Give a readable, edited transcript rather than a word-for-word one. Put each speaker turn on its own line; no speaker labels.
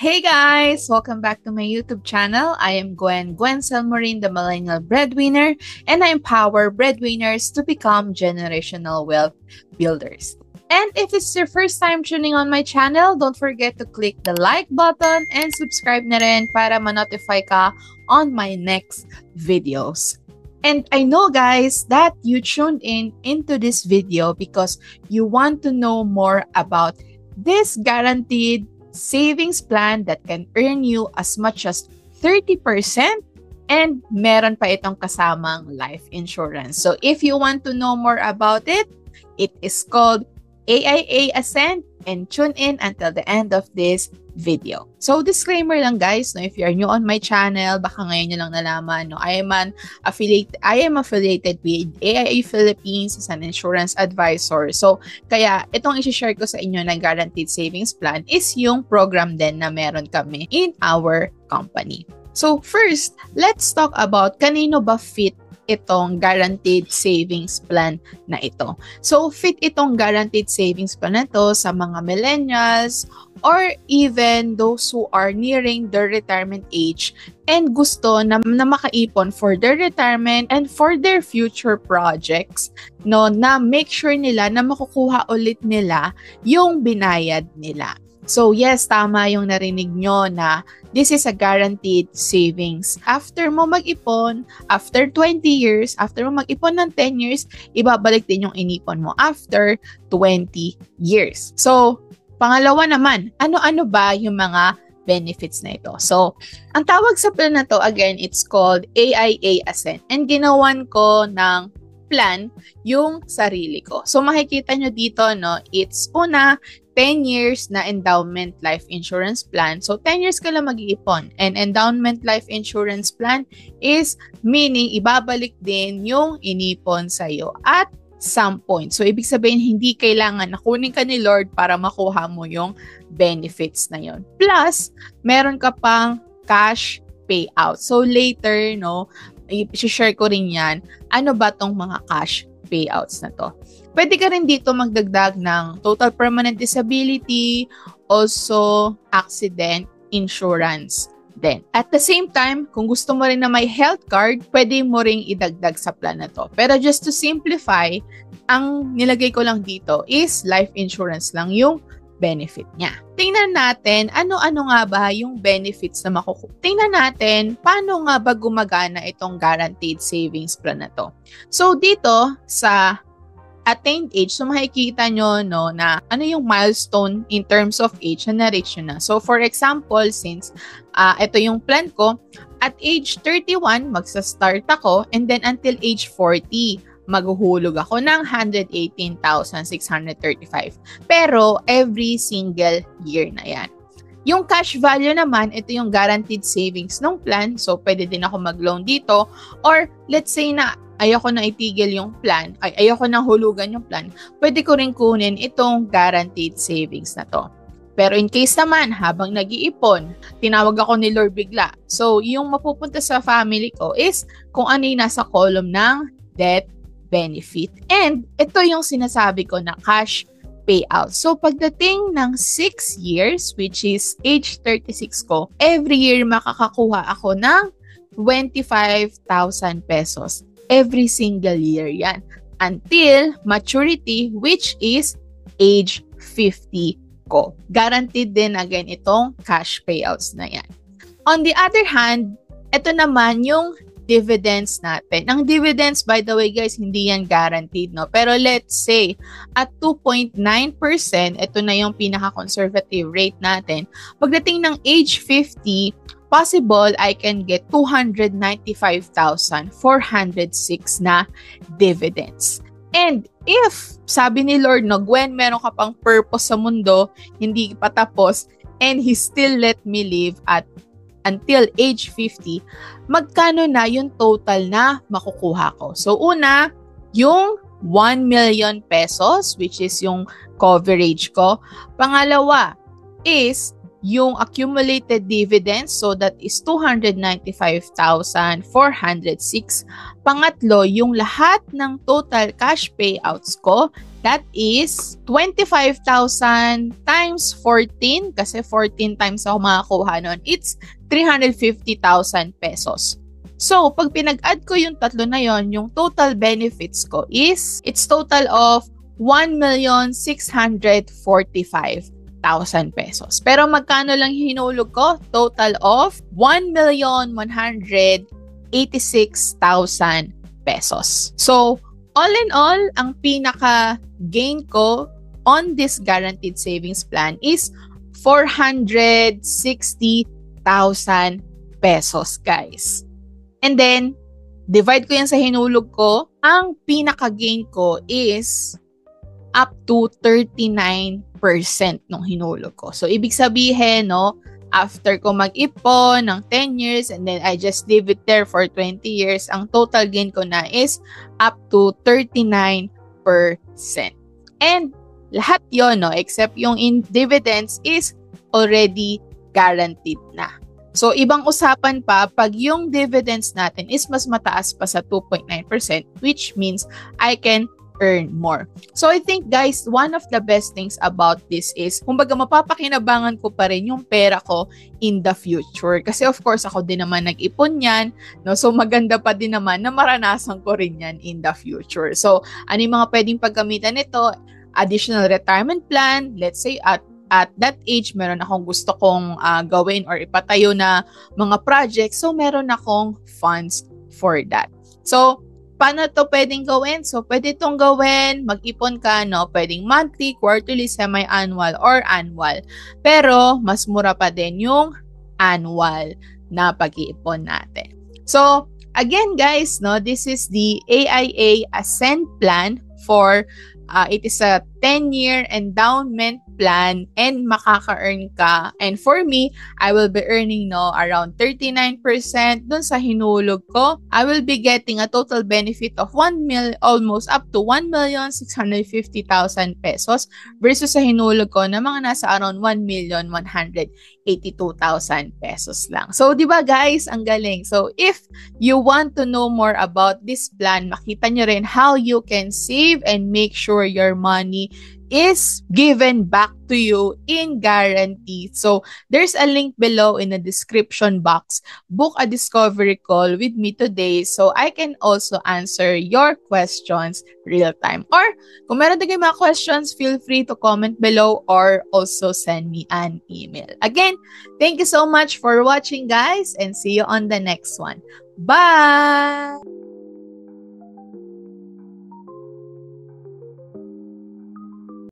Hey guys! Welcome back to my YouTube channel. I am Gwen Selmorin, the Millennial Breadwinner, and I empower breadwinners to become generational wealth builders. And if this is your first time tuning on my channel, don't forget to click the like button and subscribe na rin para ma-notify ka on my next videos. And I know guys that you tuned in into this video because you want to know more about this guaranteed savings plan that can earn you as much as 30% and meron pa itong kasamang life insurance. So if you want to know more about it, it is called AIA Ascent and tune in until the end of this video. So disclaimer lang guys, no, if you are new on my channel, baka ngayon nyo lang nalaman, no, I am affiliated with AIA Philippines as an insurance advisor. So kaya itong i-share ko sa inyo na guaranteed savings plan is yung program din na meron kami in our company. So first, let's talk about kanino ba fit itong guaranteed savings plan na ito. So, fit itong guaranteed savings plan na ito sa mga millennials or even those who are nearing their retirement age and gusto na makaipon for their retirement and for their future projects, no, na make sure nila na makukuha ulit nila yung binayad nila. So yes, tama yung narinig nyo na this is a guaranteed savings. After mo mag-ipon, after 20 years, after mo mag-ipon ng 10 years, ibabalik din yung inipon mo after 20 years. So, pangalawa naman, ano-ano ba yung mga benefits na ito? So, ang tawag sa plan na to, again, it's called AIA Ascent. And ginawan ko ng plan yung sarili ko. So, makikita nyo dito, no, it's una, 10 years na endowment life insurance plan. So, 10 years ka lang mag-iipon. And endowment life insurance plan is meaning ibabalik din yung inipon sa'yo at some point. So, ibig sabihin, hindi kailangan na kunin ka ni Lord para makuha mo yung benefits na yon. Plus, meron ka pang cash payout. So, later, no, i-share ko rin yan. Ano ba tong mga cash payouts na to? Pwede ka rin dito magdagdag ng total permanent disability, also accident insurance din. At the same time, kung gusto mo rin na may health card, pwede mo ring idagdag sa plan na to. Pero just to simplify, ang nilagay ko lang dito is life insurance lang yung benefit niya. Tingnan natin, ano-ano nga ba yung benefits na makukuha. Tingnan natin, paano nga ba gumagana itong guaranteed savings plan na to. So, dito sa attained age, so makikita nyo, no, na ano yung milestone in terms of age na na-reach nyo na. So, for example, since ito yung plan ko, at age 31, magsa-start ako, and then until age 40, maghuhulog ako ng 118,635. Pero, every single year na yan. Yung cash value naman, ito yung guaranteed savings ng plan. So, pwede din ako mag-loan dito. Or, let's say na ayoko na itigil yung plan, ayoko na hulugan yung plan, pwede ko rin kunin itong guaranteed savings na to. Pero in case naman, habang nag-iipon, tinawag ako ni Lord bigla. So, yung mapupunta sa family ko is kung ano yung nasa column ng death benefit. And ito yung sinasabi ko na cash payout. So, pagdating ng 6 years, which is age 36 ko, every year makakakuha ako ng 25,000 pesos. Every single year yan. Until maturity, which is age 50 ko. Guaranteed din again itong cash payouts na yan. On the other hand, ito naman yung dividends natin. Ang dividends, by the way guys, hindi yan guaranteed, no? Pero let's say, at 2.9%, ito na yung pinaka-conservative rate natin. Pagdating ng age 50, possible I can get 295,406 na dividends. And if, sabi ni Lord, no, Gwen, meron ka pang purpose sa mundo, hindi pa tapos, and He still let me live until age 50, magkano na yung total na makukuha ko? So, una, yung 1 million pesos, which is yung coverage ko. Pangalawa is yung accumulated dividends. So that is 295,406. Pangatlo, yung lahat ng total cash payouts ko. That is 25,000 times 14 kasi 14 times ako makakuha nun. It's 350,000 pesos. So, pag pinag-add ko yung tatlo na yon, yung total benefits ko is, it's total of 1,645,000 pesos. Pero magkano lang hinulog ko? Total of 1,186,000 pesos. So, all in all, ang pinaka-gain ko on this guaranteed savings plan is 460,000 pesos, guys. And then, divide ko yan sa hinulog ko. Ang pinaka-gain ko is up to 39% ng hinulog ko. So, ibig sabihin, no, after ko mag-ipon ng 10 years and then I just leave it there for 20 years, ang total gain ko na is up to 39%. And lahat yon, no, except yung in dividends is already guaranteed na. So, ibang usapan pa pag yung dividends natin is mas mataas pa sa 2.9%, which means I can earn more. So, I think, guys, one of the best things about this is, kumbaga, mapapakinabangan ko pa rin yung pera ko in the future. Kasi, of course, ako din naman nag-ipon yan, no? So, maganda pa din naman na maranasan ko rin yan in the future. So, ano yung mga pwedeng paggamitan nito? Additional retirement plan, let's say, at that age, meron akong gusto kong gawin or ipatayo na mga projects. So, meron akong funds for that. So, paano to pwedeng gawin? So, pwede itong gawin, mag-ipon ka, no? Pwedeng monthly, quarterly, semi-annual, or annual. Pero, mas mura pa din yung annual na pag-iipon natin. So, again, guys, no, this is the AIA Ascend Plan for it is a 10-year endowment plan and makaka-earn ka. And for me, I will be earning around 39% dun sa hinulog ko. I will be getting a total benefit of almost up to 1,650,000 pesos versus sa hinulog ko na mga nasa around 1,182,000 pesos lang. So, di ba guys, ang galing. So, if you want to know more about this plan, makita nyo rin how you can save and make sure your money is given back to you in guarantee. So, there's a link below in the description box. Book a discovery call with me today so I can also answer your questions real time. Or, kung meron din kayo mga questions, feel free to comment below or also send me an email. Again, thank you so much for watching, guys, and see you on the next one. Bye!